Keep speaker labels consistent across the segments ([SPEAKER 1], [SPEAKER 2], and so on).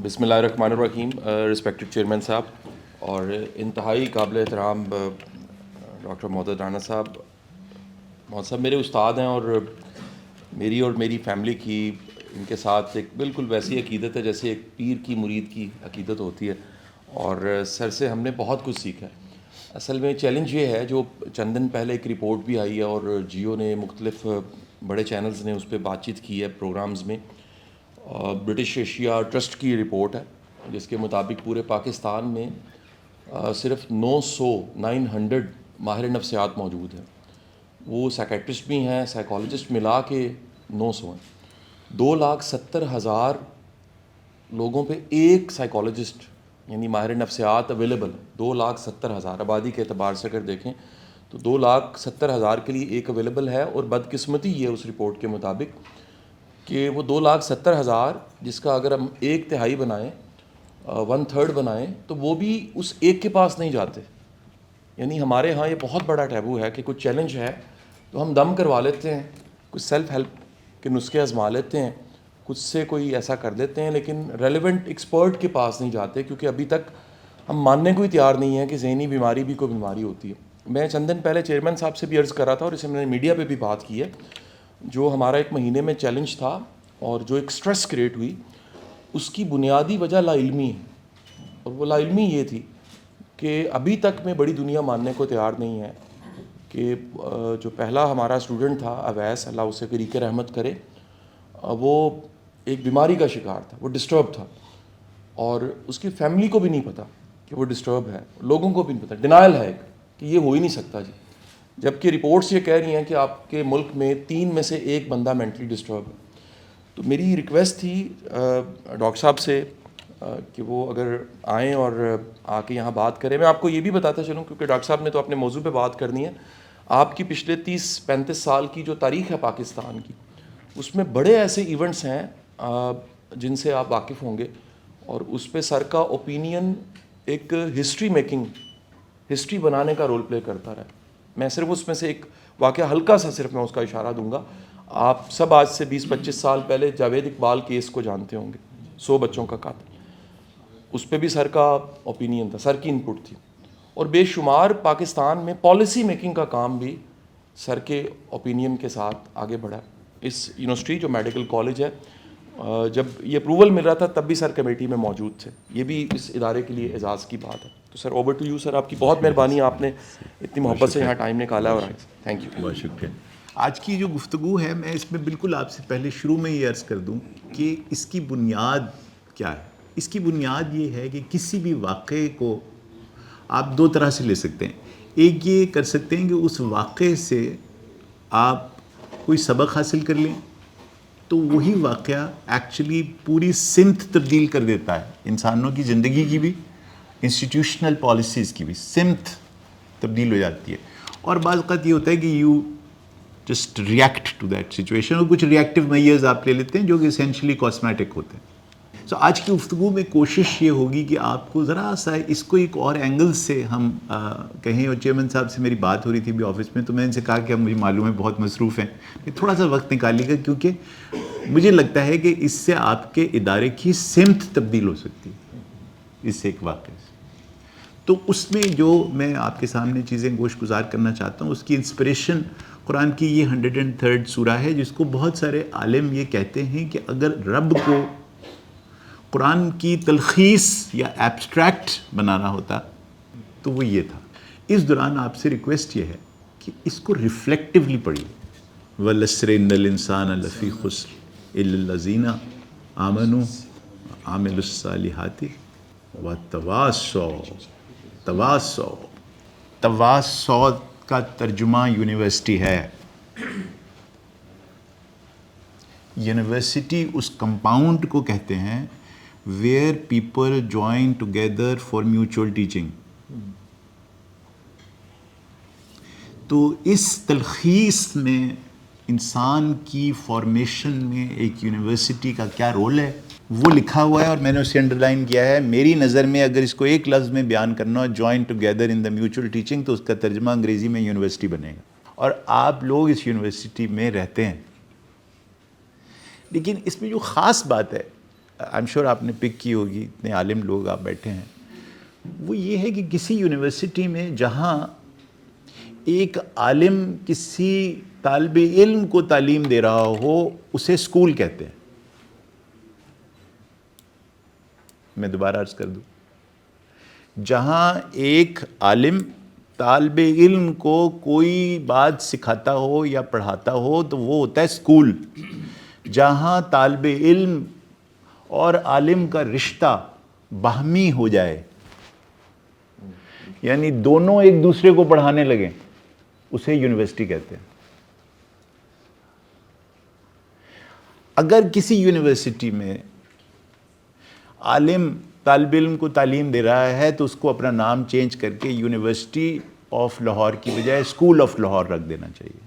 [SPEAKER 1] बिस्मिल्लाहिर्रहमानिर्रहीम। Respected chairman साहब और इंतहाई काबिल एहतराम डॉक्टर मोहद्दद राना साहब, मोहद्दद साहब मेरे उस्ताद हैं और मेरी फ़ैमिली की इनके साथ एक बिल्कुल वैसी अकीदत है जैसे एक पीर की मुरीद की अकीदत होती है, और सर से हमने बहुत कुछ सीखा है। असल में चैलेंज ये है, जो चंद दिन पहले एक रिपोर्ट भी आई है और जियो ने मुख्तलिफ बड़े चैनल्स ने उस पर बातचीत की है प्रोग्राम्स में। ब्रिटिश एशिया ट्रस्ट की रिपोर्ट है जिसके मुताबिक पूरे पाकिस्तान में सिर्फ 900 माहिर नफ्सियात मौजूद हैं। वो साइकेट्रिस्ट भी हैं, साइकोलॉजिस्ट मिला के 900 हैं। 2,70,000 लोगों पे एक साइकोलॉजिस्ट यानी माहिर नफ्सियात अवेलेबल है। 2,70,000 आबादी के अतबार से अगर देखें तो 2,70,000 के लिए एक अवेलेबल है, और बदकिस्मती ये उस रिपोर्ट के मुताबिक कि वो 2,70,000 जिसका अगर हम 1/3 बनाएं, 1/3 बनाएं, तो वो भी उस एक के पास नहीं जाते। यानी हमारे यहाँ ये बहुत बड़ा टैबू है कि कुछ चैलेंज है तो हम दम करवा लेते हैं, कुछ सेल्फ हेल्प के नुस्खे आजमा लेते हैं, कुछ से कोई ऐसा कर देते हैं, लेकिन रेलेवेंट एक्सपर्ट के पास नहीं जाते, क्योंकि अभी तक हम मानने को ही तैयार नहीं है कि ज़हनी बीमारी भी कोई बीमारी होती है। मैं चंद दिन पहले चेयरमैन साहब से भी अर्ज़ कर रहा था और इसे मैंने मीडिया पे भी बात की है। जो हमारा एक महीने में चैलेंज था और जो एक स्ट्रेस क्रिएट हुई, उसकी बुनियादी वजह लाइल्मी है, और वो लाइल्मी ये थी कि अभी तक में बड़ी दुनिया मानने को तैयार नहीं है कि जो पहला हमारा स्टूडेंट था अवैस, अल्लाह उसे करीक रहमत करे, वो एक बीमारी का शिकार था, वो डिस्टर्ब था, और उसकी फैमिली को भी नहीं पता कि वो डिस्टर्ब है, लोगों को भी नहीं पता, डिनायल है एक कि ये हो ही नहीं सकता जी। जबकि रिपोर्ट्स ये कह रही हैं कि आपके मुल्क में 3 में से 1 बंदा मेंटली डिस्टर्ब है। तो मेरी रिक्वेस्ट थी डॉक्टर साहब से कि वो अगर आएँ और आके यहाँ बात करें। मैं आपको ये भी बताता चलूँ, क्योंकि डॉक्टर साहब ने तो अपने मौजू पे बात करनी है। आपकी पिछले 30-35 साल की जो तारीख़ है पाकिस्तान की, उसमें बड़े ऐसे इवेंट्स हैं जिनसे आप वाकिफ़ होंगे, और उस पर सर का ओपिनियन एक हिस्ट्री बनाने का रोल प्ले करता रहा। मैं सिर्फ उसमें से एक वाक़या हल्का सा सिर्फ मैं उसका इशारा दूंगा। आप सब आज से 20-25 साल पहले जावेद इकबाल केस को जानते होंगे, 100 बच्चों का कातिल। उस पर भी सर का ओपिनियन था, सर की इनपुट थी, और बेशुमार पाकिस्तान में पॉलिसी मेकिंग का काम भी सर के ओपिनियन के साथ आगे बढ़ा। इस यूनिवर्सिटी जो मेडिकल कॉलेज है, जब ये अप्रूवल मिल रहा था तब भी सर कमेटी में मौजूद थे। ये भी इस इदारे के लिए एजाज़ की बात है। तो sir, over to you sir, आपकी बहुत मेहरबानी, आपने इतनी मोहब्बत से यहाँ टाइम निकाला और थैंक यू।
[SPEAKER 2] बहुत शुक्रिया। आज की जो गुफ्तगू है, मैं इसमें बिल्कुल आपसे पहले शुरू में ये अर्ज़ कर दूं कि इसकी बुनियाद क्या है। इसकी बुनियाद ये है कि किसी भी वाक़े को आप 2 तरह से ले सकते हैं। एक ये कर सकते हैं कि उस वाक़े से आप कोई सबक हासिल कर लें, तो वही वाक़या एक्चुअली पूरी सिमत तब्दील कर देता है, इंसानों की ज़िंदगी की भी, इंस्टीट्यूशनल पॉलिसीज़ की भी सिमत तब्दील हो जाती है। और बाज़ औक़ात ये होता है कि you just react to that situation, और कुछ रिएक्टिव मेजर्स आप ले लेते हैं जो कि एसेंशियली कॉस्मेटिक होते हैं। सो आज की गुफ्तगू में कोशिश ये होगी कि आपको ज़रा सा इसको एक और एंगल से हम कहें। और चेयरमैन साहब से मेरी बात हो रही थी अभी ऑफिस में, तो मैंने इनसे कहा कि अब मुझे मालूम है बहुत मसरूफ़ हैं, थोड़ा सा वक्त निकालिएगा, क्योंकि मुझे लगता है कि इससे आपके इदारे की सिमत तब्दील हो सकती है इससे एक वाक़े से। तो उसमें जो मैं आपके सामने चीज़ें गोश गुजार करना चाहता हूँ, उसकी इंस्पिरेशन कुरान की ये 103rd सूरा है, जिसको बहुत सारे आलिम ये कहते हैं कि अगर रब को कुरान की तलखीस या एब्स्ट्रैक्ट बनाना होता तो वो ये था। इस दौरान आपसे रिक्वेस्ट ये है कि इसको रिफ्लेक्टिवली पढ़िए। वलस्र इन्नल इंसान लफ़ी खुस्र इल्लल्लज़ीना आमनू आमिलुस्सालिहाति व तवासौ का तर्जुमा यूनिवर्सिटी है। यूनिवर्सिटी उस कंपाउंड को कहते हैं where people join together for mutual teaching. तो इस तलखीस में इंसान की फॉर्मेशन में एक यूनिवर्सिटी का क्या रोल है वो लिखा हुआ है, और मैंने उसे अंडरलाइन किया है। मेरी नज़र में अगर इसको एक लफ्ज़ में बयान करना हो, join together in the mutual teaching, तो उसका तर्जुमा अंग्रेज़ी में यूनिवर्सिटी बनेगा। और आप लोग इस यूनिवर्सिटी में रहते हैं, लेकिन इसमें जो ख़ास बात है आई एम श्योर आपने पिक की होगी, इतने आलिम लोग आप बैठे हैं, वो ये है कि किसी यूनिवर्सिटी में जहाँ एक आलिम किसी तालिब इल्म को तालीम दे रहा हो, उसे स्कूल कहते हैं। मैं दोबारा अर्ज कर दूं, जहाँ एक आलिम तालिब इल्म को कोई बात सिखाता हो या पढ़ाता हो तो वो होता है स्कूल। जहाँ तालिब इल्म और आलिम का रिश्ता बाहमी हो जाए, यानी दोनों एक दूसरे को पढ़ाने लगे, उसे यूनिवर्सिटी कहते हैं। अगर किसी यूनिवर्सिटी में आलिम तालिब इल्म को तालीम दे रहा है तो उसको अपना नाम चेंज करके यूनिवर्सिटी ऑफ लाहौर की बजाय स्कूल ऑफ लाहौर रख देना चाहिए।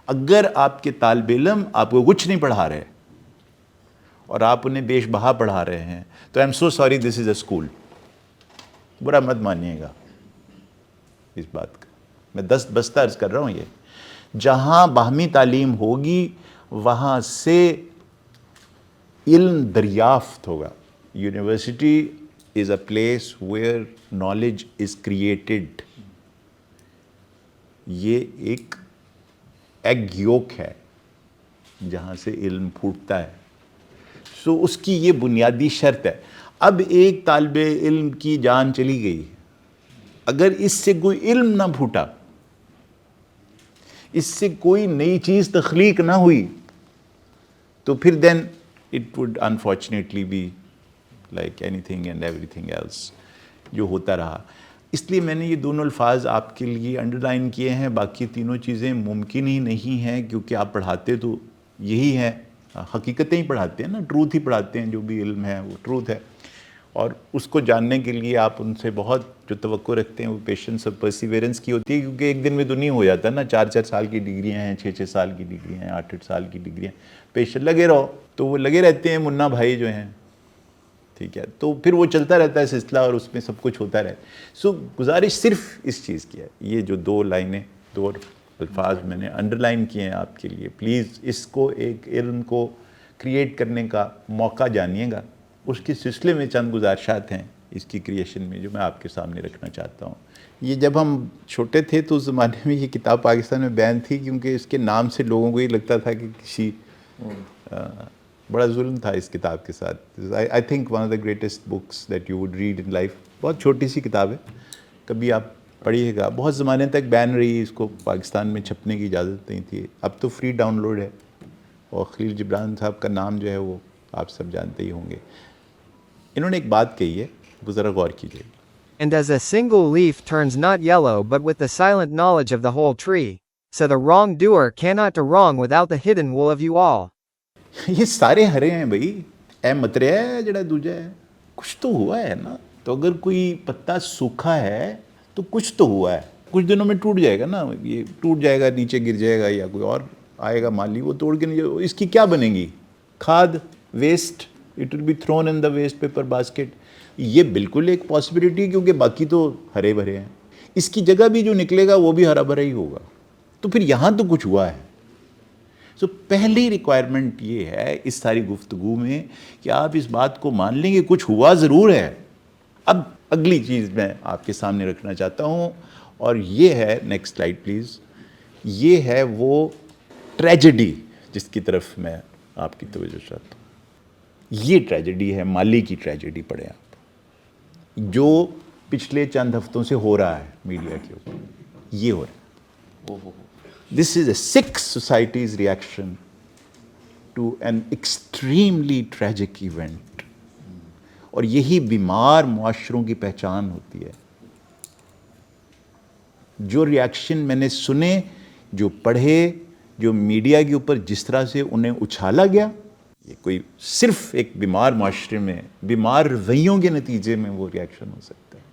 [SPEAKER 2] अगर आपके तालिब इल्म आपको कुछ नहीं पढ़ा रहे और आप उन्हें बेशबहा पढ़ा रहे हैं तो I am so sorry, this is a school. बुरा मत मानिएगा इस बात का, मैं बस्ता अर्ज कर रहा हूँ। ये जहाँ बाहमी तालीम होगी वहाँ से इल्म दरियाफ्त होगा। University is a place where knowledge is created. ये एक एग योक है जहाँ से इल्म फूटता है। सो उसकी ये बुनियादी शर्त है। अब एक तालिबे इल्म की जान चली गई, अगर इससे कोई इल्म ना फूटा, इससे कोई नई चीज़ तख्लीक ना हुई, तो फिर then it would unfortunately be like anything and everything else जो होता रहा। इसलिए मैंने ये दोनों अल्फाज आपके लिए अंडरलाइन किए हैं। बाकी तीनों चीज़ें मुमकिन ही नहीं हैं, क्योंकि आप पढ़ाते तो यही है, हकीकतें ही पढ़ाते हैं ना, ट्रूथ ही पढ़ाते हैं। जो भी इल्म है वो ट्रूथ है, और उसको जानने के लिए आप उनसे बहुत जो तवक्को रखते हैं वो पेशेंस और परसिवेरेंस की होती है, क्योंकि एक दिन में तो नहीं हो जाता ना। 4-4 साल की डिग्रियां हैं, 6-6 साल की डिग्रियां हैं, 8-8 साल की डिग्रियां। पेशेंट लगे रहो, तो वो लगे रहते हैं मुन्ना भाई जो हैं, ठीक है, तो फिर वो चलता रहता है सिलसिला और उसमें सब कुछ होता रहता है। सो गुजारिश सिर्फ इस चीज़ की है, ये जो 2 लाइनें, 2 अल्फाज मैंने अंडरलाइन किए हैं आपके लिए, प्लीज़ इसको एक इल्म को क्रिएट करने का मौका जानिएगा। उसके सिलसिले में चंद गुजारिशात हैं इसकी क्रिएशन में जो मैं आपके सामने रखना चाहता हूँ। ये जब हम छोटे थे तो उस ज़माने में ये किताब पाकिस्तान में बैन थी, क्योंकि इसके नाम से लोगों को ये लगता था कि किसी बड़ा जुल्म था इस किताब के साथ। I think one of the greatest books that you would read in life. बहुत छोटी सी किताब है, कभी आप पढ़िएगा। बहुत ज़माने तक बैन रही, इसको पाकिस्तान में छपने की इजाज़त नहीं थी। अब तो फ्री डाउनलोड है, और खलील जिब्रान साहब का नाम जो है वो आप सब जानते ही होंगे। इन्होंने एक बात कही है, वो ज़रा गौर कीजिए।
[SPEAKER 3] And as a single leaf turns not yellow but with the silent knowledge of the whole tree, so the wrongdoer cannot do wrong without the hidden will of you all.
[SPEAKER 2] ये सारे हरे हैं भाई, ए मतरिया है जड़ा दूजा है, कुछ तो हुआ है ना। तो अगर कोई पत्ता सूखा है तो कुछ तो हुआ है, कुछ दिनों में टूट जाएगा ना, ये टूट जाएगा, नीचे गिर जाएगा, या कोई और आएगा माली वो तोड़ के नहीं, इसकी क्या बनेगी? खाद, waste, it will be thrown in the waste paper basket. ये बिल्कुल एक पॉसिबिलिटी, क्योंकि बाकी तो हरे भरे हैं, इसकी जगह भी जो निकलेगा वो भी हरा भरा ही होगा। तो फिर यहाँ तो कुछ हुआ है। सो पहली रिक्वायरमेंट ये है इस सारी गुफ्तगू में कि आप इस बात को मान लेंगे कुछ हुआ ज़रूर है। अब अगली चीज़ मैं आपके सामने रखना चाहता हूँ, और ये है, नेक्स्ट स्लाइड प्लीज़, ये है वो ट्रेजेडी जिसकी तरफ मैं आपकी तवज्जो चाहता हूँ। ये ट्रेजेडी है, माली की ट्रेजेडी पढ़े आप, जो पिछले चंद हफ्तों से हो रहा है मीडिया के ऊपर। ये हो रहा है, this is a sick society's reaction to an extremely tragic event. और यही बीमार मुआशरों की पहचान होती है। जो रिएक्शन मैंने सुने, जो पढ़े, जो मीडिया के ऊपर जिस तरह से उन्हें उछाला गया, ये कोई सिर्फ एक बीमार माशरे में बीमार रवैयों के नतीजे में वो रिएक्शन हो सकता है।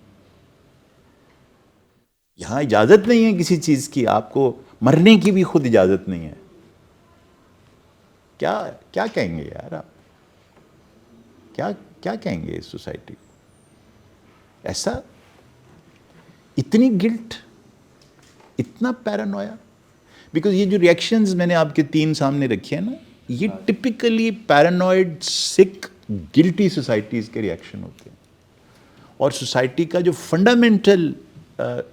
[SPEAKER 2] यहाँ इजाज़त नहीं है किसी चीज़ की, आपको मरने की भी खुद इजाज़त नहीं है। क्या क्या कहेंगे यार आप? क्या क्या कहेंगे इस सोसाइटी को? ऐसा इतनी गिल्ट, इतना पैरानोया। बिकॉज ये जो रिएक्शंस मैंने आपके 3 सामने रखे हैं ना, ये टिपिकली पैरानॉइड, सिक, गिल्टी सोसाइटीज़ के रिएक्शन होते हैं। और सोसाइटी का जो फंडामेंटल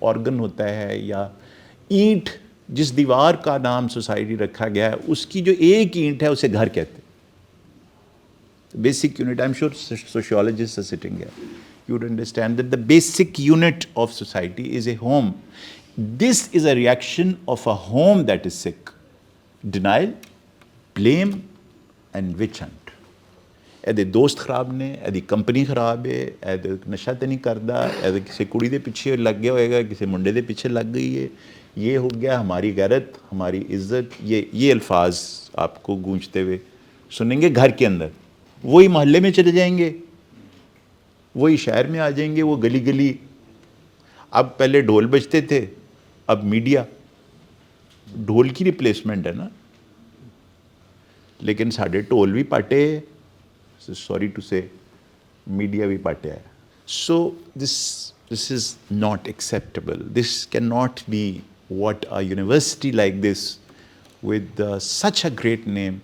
[SPEAKER 2] ऑर्गन होता है, या ईंट, जिस दीवार का नाम सोसाइटी रखा गया है, उसकी जो एक ईंट है उसे घर कहते हैं। Basic unit, I'm sure sociologists are sitting here. You would understand that the basic unit of society is a home. This is a reaction of a home that is sick. Denial, blame and witch hunt. ਇਹਦੇ ਦੋਸਤ ਖਰਾਬ ਨੇ, ਇਹਦੀ company ਖਰਾਬ ਹੈ, ਇਹਦੇ ਨਸ਼ਾ ਤੇ ਨਹੀਂ ਕਰਦਾ, ਇਹਦੇ ਕਿਸੇ ਕੁੜੀ ਦੇ ਪਿੱਛੇ ਲੱਗ ਗਿਆ ਹੋਏਗਾ, ਕਿਸੇ ਮੁੰਡੇ ਦੇ ਪਿੱਛੇ ਲੱਗ गई है, ये हो गया, हमारी गैरत, हमारी इज्जत, ये अल्फाज आपको गूंजते हुए सुनेंगे घर के अंदर। वही मोहल्ले में चले जाएंगे, वही शहर में आ जाएंगे, वो गली गली। अब पहले ढोल बजते थे, अब मीडिया ढोल की रिप्लेसमेंट है ना। लेकिन साढ़े ढोल भी पाटे, सॉरी टू से मीडिया भी पाटे है। So this is not acceptable. This can not be what a university like this with such a great name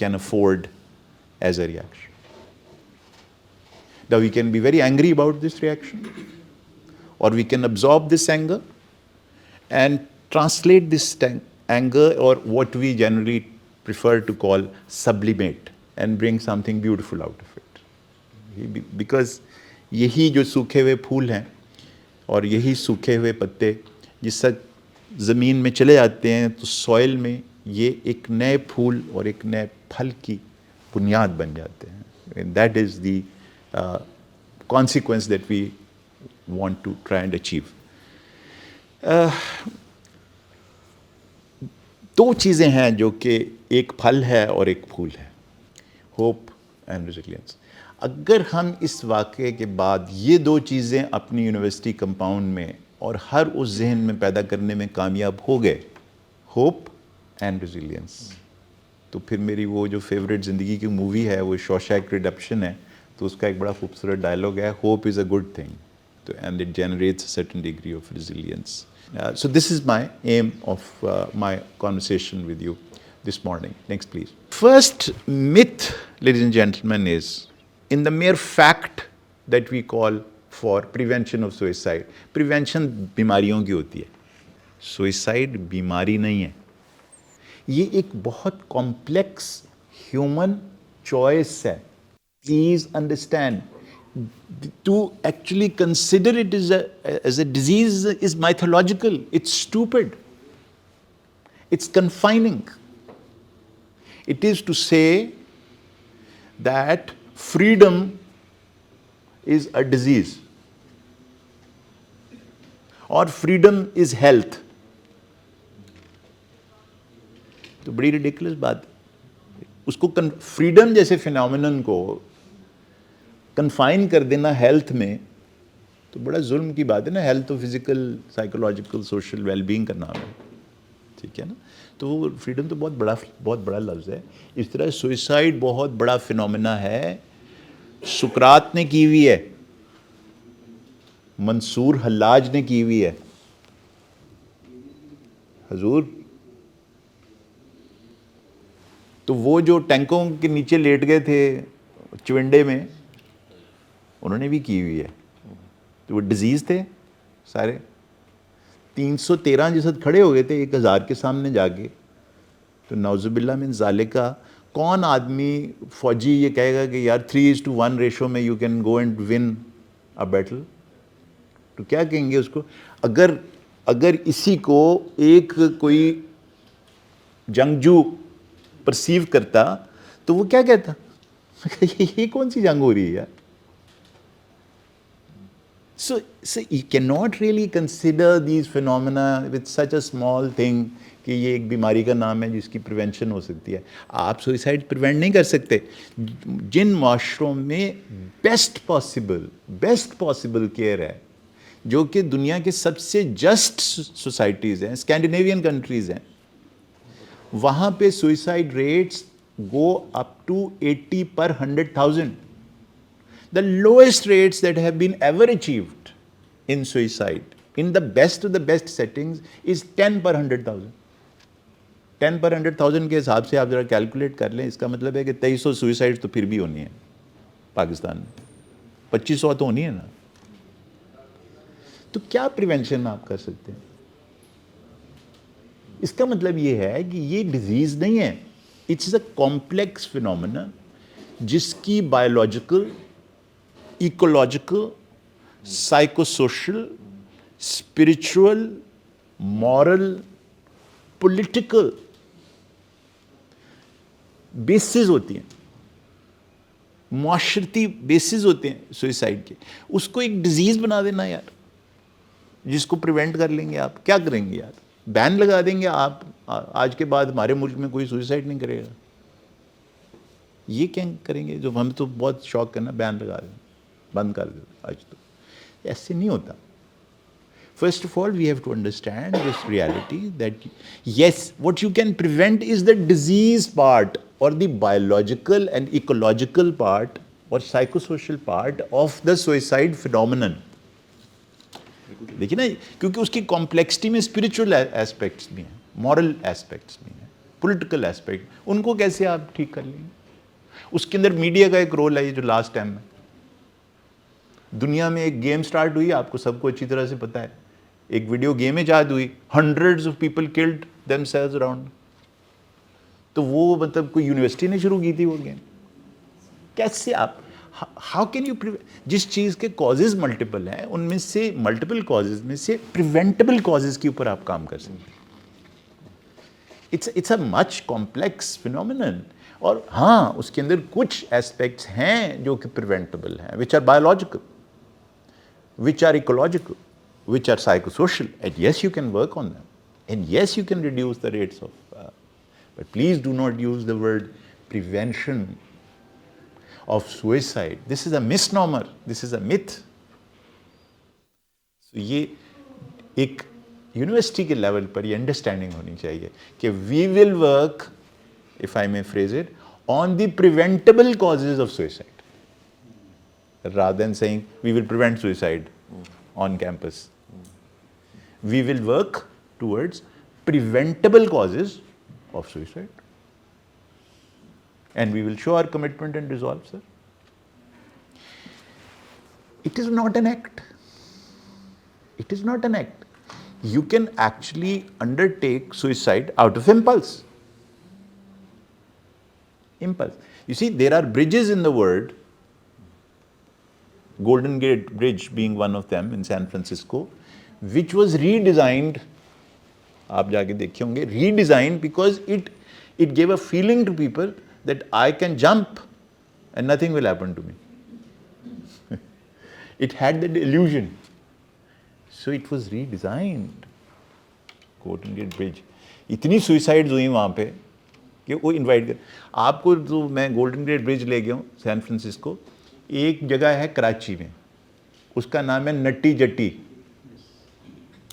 [SPEAKER 2] can afford as a reaction. Now we can be very angry about this reaction, or we can absorb this anger and translate this anger, or what we generally prefer to call sublimate, and bring something beautiful out of it. Because यही जो सूखे हुए फूल हैं और यही सूखे हुए पत्ते जिस ज़मीन में चले जाते हैं, तो सॉइल में ये एक नए फूल और एक नए फल की बुनियाद बन जाते हैं। And that is the consequence that we want to try and achieve. दो चीज़ें हैं जो कि एक फल है और एक फूल है, होप एंड रेजिलियंस। अगर हम इस वाक़े के बाद ये दो चीज़ें अपनी यूनिवर्सिटी कंपाउंड में और हर उस जहन में पैदा करने में कामयाब हो गए, होप एंड रेजिलियंस, तो फिर मेरी वो जो फेवरेट ज़िंदगी की मूवी है वो शॉशैंक रिडेम्पशन है, तो उसका एक बड़ा खूबसूरत डायलॉग है, hope is a good thing, तो and it generates a certain degree of resilience. So this is my aim of my conversation with you this morning. Next, please. First myth, ladies and gentlemen, is in the mere fact that we call for prevention of suicide. Prevention बीमारियों की होती है, suicide बीमारी नहीं है। ये एक बहुत complex human choice है। Please understand. To actually consider it as a disease is mythological. It's stupid. It's confining. It is to say that freedom is a disease, or freedom is health. तो बड़ी ridiculous बात। उसको freedom जैसे phenomenon को confine कर देना health में, तो बड़ा जुल्म की बात है ना। हेल्थ तो फिजिकल, साइकोलॉजिकल, सोशल वेलबींग का नाम है, ठीक है ना। तो फ्रीडम तो बहुत बड़ा लफ्ज़ है। इस तरह सुइसाइड बहुत बड़ा फिनोमेना है। सुकरात ने की हुई है, मंसूर हल्लाज ने की हुई है, हजूर। तो वो जो टैंकों के नीचे लेट गए थे चिवंडे में, उन्होंने भी की हुई है। तो वो डिजीज़ थे सारे। 313 जिसद खड़े हो गए थे 1000 के सामने जाके। तो नौजुबिल्ला मिन ज़ालिका, कौन आदमी फौजी ये कहेगा कि यार 3:1 रेशो में you can go and win a battle? तो क्या कहेंगे उसको? अगर इसी को एक कोई जंगजू परसीव करता तो वो क्या कहता? ये कौन सी जंग हो रही है यार? So you cannot really consider these phenomena with such a small thing कि ये एक बीमारी का नाम है जिसकी प्रिवेंशन हो सकती है। आप सुइसाइड प्रिवेंट नहीं कर सकते। जिन माशरों में बेस्ट पॉसिबल केयर है, जो कि दुनिया के सबसे जस्ट सोसाइटीज़ हैं, स्कैंडिनेवियन कंट्रीज़ हैं, वहाँ पे suicide rates go up to 80 per 100,000। The lowest rates that have been ever achieved in suicide, in the best of the best settings, is 10 per 100,000. 10 पर 100,000 के हिसाब से आप ज़रा कैलकुलेट कर लें, इसका मतलब है कि 2300 सुइसाइड तो फिर भी होनी है पाकिस्तान में, 2500 तो होनी है ना। तो क्या प्रिवेंशन आप कर सकते हैं? इसका मतलब ये है कि ये डिजीज़ नहीं है, इट्स अ कॉम्प्लेक्स फिनोमेना जिसकी biological, ecological, psychosocial, spiritual, moral, political basis होती हैं, मुआशरती बेसिस होते हैं सुइसाइड के। उसको एक डिजीज़ बना देना यार, जिसको प्रिवेंट कर लेंगे आप। क्या करेंगे यार? बैन लगा देंगे आप, आज के बाद हमारे मुल्क में कोई सुइसाइड नहीं करेगा। ये क्या करेंगे? जो हम तो बहुत शौक करना, बैन लगा दें, बंद कर दे। आज तो ऐसे नहीं होता। First of all, we have to understand this reality that yes, what you can prevent is the disease part or the biological and ecological part or psychosocial part of the suicide phenomenon. देखिए ना, क्योंकि उसकी complexity में spiritual aspects भी हैं, moral aspects भी हैं, political aspect, उनको कैसे आप ठीक कर लेंगे? उसके अंदर मीडिया का एक रोल है, ये जो लास्ट टाइम में दुनिया में एक गेम स्टार्ट हुई, आपको सबको अच्छी तरह से पता है, एक वीडियो गेम इजाद हुई, hundreds of people killed themselves around. तो वो मतलब कोई यूनिवर्सिटी ने शुरू की थी वो गेम। कैसे आप, हाउ कैन यू, जिस चीज़ के कॉजेज मल्टीपल हैं, उनमें से मल्टीपल कॉजेज में से प्रिवेंटेबल कॉजेज के ऊपर आप काम कर सकते हैं। It's a much complex phenomenon. और हाँ, उसके अंदर कुछ एस्पेक्ट्स हैं जो कि प्रिवेंटेबल हैं, which are biological, which are ecological, which are psychosocial, and yes, you can work on them, and yes, you can reduce the rates of, but please do not use the word prevention of suicide. This is a misnomer, this is a myth. So ये एक university के level पर ये understanding होनी चाहिए कि we will work, if I may phrase it, on the preventable causes of suicide, rather than saying we will prevent suicide on campus. We will work towards preventable causes of suicide, and we will show our commitment and resolve, sir. It is not an act. It is not an act. You can actually undertake suicide out of impulse. Impulse. You see, there are bridges in the world, Golden Gate Bridge being one of them in San Francisco, which was redesigned, आप जाके देखे होंगे, redesigned because it gave a feeling to people that I can jump and nothing will happen to me. It had that illusion. So it was redesigned. Golden Gate Bridge. इतनी suicides हुई वहाँ पे कि वो इन्वाइट कर, आपको तो मैं गोल्डन गेट ब्रिज ले गया हूँ सैन फ्रांसिस्को, एक जगह है कराची में, उसका नाम है नट्टी जट्टी,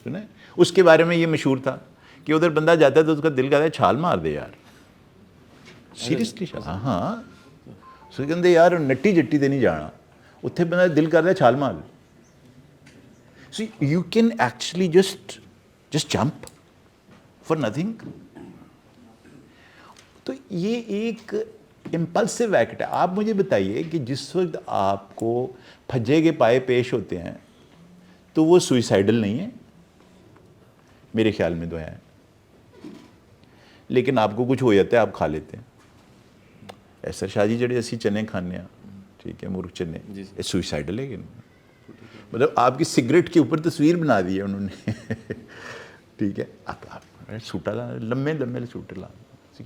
[SPEAKER 2] सुना है? उसके बारे में ये मशहूर था कि उधर बंदा जाता है तो उसका दिल करता है छाल मार दे यार, सीरियसली। हाँ, सो कहते यार नट्टी जट्टी ते नहीं जाना, उत्थे बंदा दिल करता है छाल मार। So you can actually just jump for nothing. तो ये एक इम्पल्सिव एक्ट है। आप मुझे बताइए कि जिस वक्त आपको फज्जे के पाए पेश होते हैं तो वो सुइसाइडल नहीं है? मेरे ख्याल में तो है, लेकिन आपको कुछ हो जाता है, आप खा लेते हैं। ऐसा शादी जड़े असी चने खाने, ठीक है, मुर्ग चने, ये सुइसाइडल है कि नहीं? मतलब आपकी सिगरेट के ऊपर तस्वीर बना दी है उन्होंने। ठीक है, आप सूटा ला, लम्बे लम्बे सूटे ला,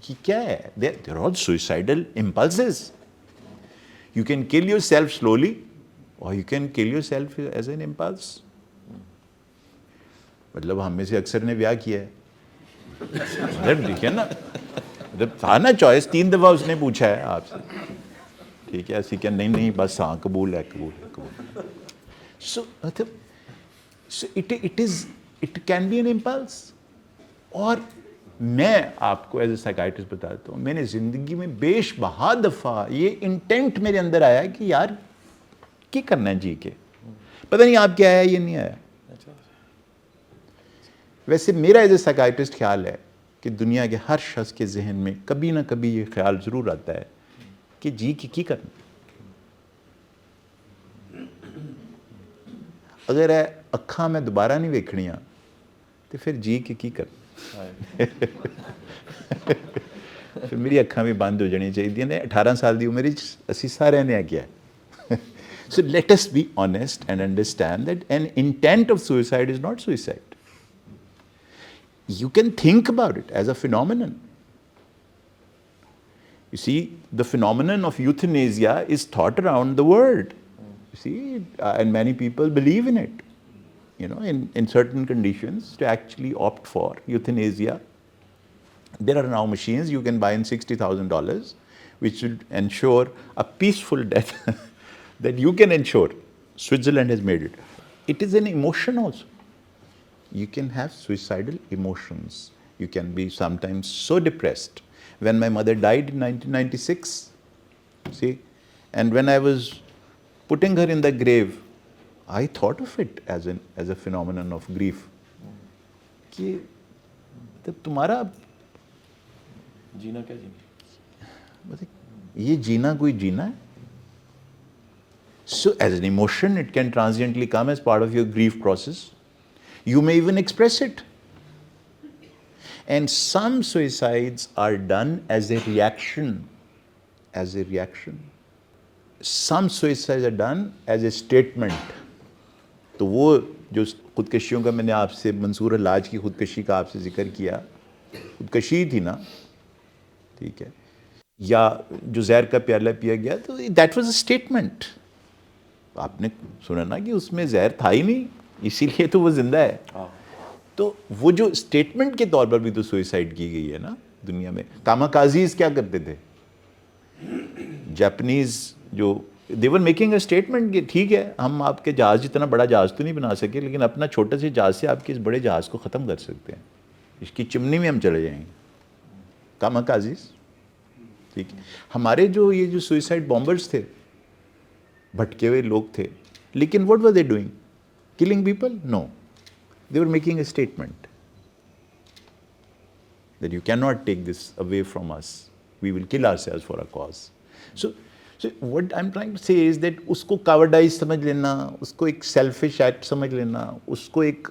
[SPEAKER 2] कि क्या है? They're all suicidal impulses. You can kill yourself slowly, or you can kill yourself as an impulse. मतलब हम में से अक्सर ने ब्याह किया है, मतलब देखिए ना, मतलब था ना चॉइस, 3 दफ़ा उसने पूछा है आपसे, ठीक है, ऐसी क्या? नहीं नहीं, बस हाँ, कबूल है, कबूल है, कबूल। सो मतलब it can be an impulse. और मैं आपको एज ए साइकाइट्रिस्ट बताता हूँ, मैंने ज़िंदगी में बेशबहा दफ़ा ये इंटेंट मेरे अंदर आया कि यार क्या करना है जी के, पता नहीं आप क्या आया, ये नहीं आया। वैसे मेरा एज ए साइकाइट्रिस्ट ख्याल है कि दुनिया के हर शख्स के जहन में कभी ना कभी ये ख्याल ज़रूर आता है कि जी की करना, अगर है अखा मैं दोबारा नहीं वेखनियां तो फिर जी की करना फिर मेरी अखा भी बंद हो जानी चाहिए ने 18 साल की उम्र असी सारे ने क्या है so let us be honest and understand that an intent of suicide is not suicide. You can think about it as a phenomenon. You see, the phenomenon of euthanasia is thought around the world. You see, and many people believe in it. You know, in certain conditions, to actually opt for euthanasia. There are now machines you can buy in $60,000, which will ensure a peaceful death that you can ensure. Switzerland has made it. It is an emotion also. You can have suicidal emotions. You can be sometimes so depressed. When my mother died in 1996, see, and when I was putting her in the grave, I thought of it as a phenomenon of grief. कि तब तुम्हारा
[SPEAKER 1] जीना क्या जीना,
[SPEAKER 2] मतलब ये जीना कोई जीना है? So as an emotion, it can transiently come as part of your grief process. You may even express it. And some suicides are done as a reaction. As a reaction. Some suicides are done as a statement. तो वो जो खुदकशियों का मैंने आपसे मंसूर इलाज की खुदकशी का आपसे जिक्र किया, खुदकशी थी ना, ठीक है, या जो जहर का प्याला पिया गया, तो दैट वाज अ स्टेटमेंट. आपने सुना ना कि उसमें जहर था ही नहीं, इसीलिए तो वो जिंदा है. तो वो जो स्टेटमेंट के तौर पर भी तो सुसाइड की गई है ना दुनिया में. कामाकाजीज क्या करते थे? जापानीज जो दे वर मेकिंग अ स्टेटमेंट कि ठीक है, हम आपके जहाज जितना बड़ा जहाज तो नहीं बना सके, लेकिन अपना छोटे से जहाज से आपके इस बड़े जहाज को ख़त्म कर सकते हैं, इसकी चिमनी में हम चले जाएंगे. कामाकाजीज, ठीक है. हमारे जो ये जो सुसाइड बॉम्बर्स थे, भटके हुए लोग थे, लेकिन what were they doing? Killing people? No, they were making a statement that you cannot take this away from us, we will kill ourselves for a cause. So what I'm trying to say is that उसको cowardice समझ लेना, उसको एक selfish act समझ लेना, उसको एक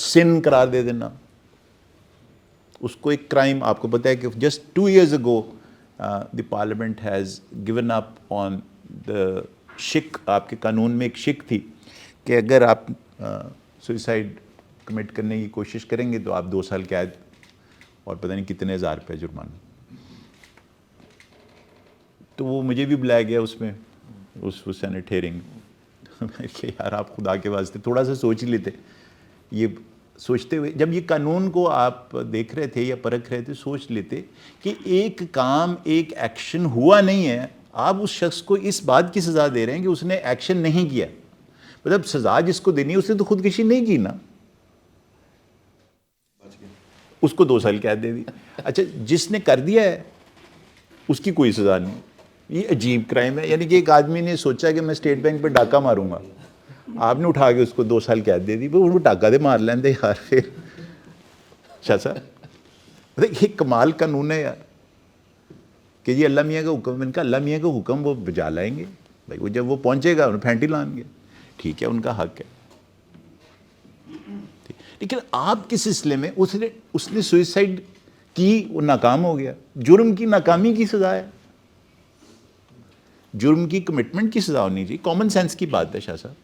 [SPEAKER 2] sin करार दे देना, उसको एक crime. आपको पता है कि just 2 years ago the parliament has given up on the शिक. आपके कानून में एक शिक थी कि अगर आप सुसाइड कमिट करने की कोशिश करेंगे तो आप 2 साल कैद और पता नहीं कितने हज़ार रुपये जुर्माना. तो वो मुझे भी बुलाया गया उसमें, उस सेनेट हेयरिंग. मैं कि यार आप खुदा के वास्ते थोड़ा सा सोच ही लेते. ये सोचते हुए जब ये कानून को आप देख रहे थे या परख रहे थे, सोच लेते कि एक काम, एक एक्शन हुआ नहीं है, आप उस शख्स को इस बात की सज़ा दे रहे हैं कि उसने एक्शन नहीं किया. मतलब सज़ा जिसको देनी है उसने तो खुदकुशी नहीं की ना, उसको 2 साल कैद दे दी. अच्छा, जिसने कर दिया है उसकी कोई सज़ा नहीं. ये अजीब क्राइम है. यानी कि एक आदमी ने सोचा कि मैं स्टेट बैंक पे डाका मारूंगा, आपने उठा के उसको 2 साल कैद दे दी. वो उनको डाका दे मार लेंदे यार फिर. अच्छा सर, ये कमाल कानून है यार कि ये अल्लाह मियाँ का हुक्म. इनका अल्लाह मियाँ का हुक्म वो बजा लाएंगे भाई. वो जब वो पहुँचेगा उन्हें फैंटी लाएंगे, ठीक है, उनका हक है. लेकिन आप किस सिलसिले में उसने सुसाइड की, वो नाकाम हो गया. जुर्म की नाकामी की सज़ा है, जुर्म की कमिटमेंट की सज़ा होनी चाहिए. कॉमन सेंस की बात है शाह साहब.